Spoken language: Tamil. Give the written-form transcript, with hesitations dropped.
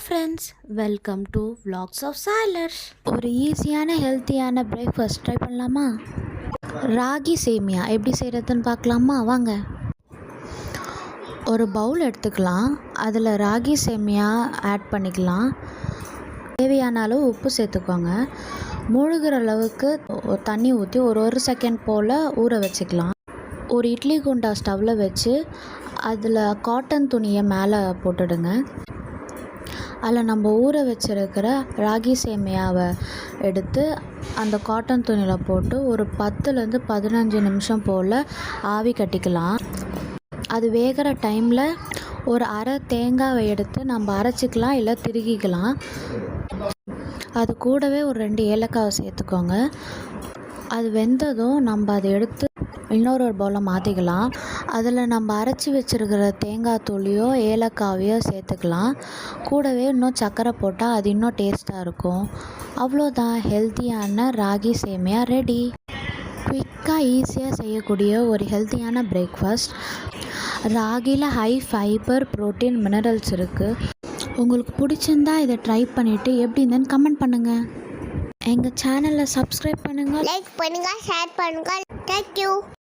Friends, welcome to vlogs of சாய்லர். ஒரு ஈஸியான ஹெல்த்தியான பிரேக்ஃபாஸ்ட் ட்ரை பண்ணலாமா? ராகி சேமியா எப்படி செய்கிறதுன்னு பார்க்கலாமா? வாங்க. ஒரு பவுல் எடுத்துக்கலாம். அதில் ராகி சேமியா ஆட் பண்ணிக்கலாம். தேவையான அளவு உப்பு சேர்த்துக்கோங்க. மூழ்கிற அளவுக்கு தண்ணி ஊற்றி ஒரு செகண்ட் போல் ஊற வச்சுக்கலாம். ஒரு இட்லி குண்டா ஸ்டவ்வில் வச்சு அதில் காட்டன் துணியை மேலே போட்டுடுங்க. அதில் நம்ம ஊற வச்சுருக்கிற ராகி சேமியாவை எடுத்து அந்த காட்டன் துணியில் போட்டு ஒரு 10லேருந்து 15 நிமிஷம் போல் ஆவி கட்டிக்கலாம். அது வேகிற டைமில் ஒரு அரை தேங்காவை எடுத்து நம்ம அரைச்சிக்கலாம், இல்லை திருகிக்கலாம். அது கூடவே ஒரு 2 ஏலக்காவை சேர்த்துக்கோங்க. அது வெந்ததும் நம்ம அதை எடுத்து இன்னொரு பவுலில் மாற்றிக்கலாம். அதில் நம்ம அரைச்சி வச்சுருக்கிற தேங்காய் தூளியோ ஏலக்காவையோ சேர்த்துக்கலாம். கூடவே இன்னும் சர்க்கரை போட்டால் அது இன்னும் டேஸ்ட்டாக இருக்கும். அவ்வளோதான், ஹெல்த்தியான ராகி சேமியா ரெடி. குயிக்காக ஈஸியாக செய்யக்கூடிய ஒரு ஹெல்த்தியான பிரேக்ஃபாஸ்ட். ராகியில் ஹை ஃபைபர், ப்ரோட்டீன், மினரல்ஸ் இருக்குது. உங்களுக்கு பிடிச்சிருந்தா இதை ட்ரை பண்ணிவிட்டு எப்படி இருந்தேன்னு கமெண்ட் பண்ணுங்கள். எங்கள் சேனலை சப்ஸ்கிரைப் பண்ணுங்கள், லைக் பண்ணுங்கள், ஷேர் பண்ணுங்கள். தேங்க்யூ.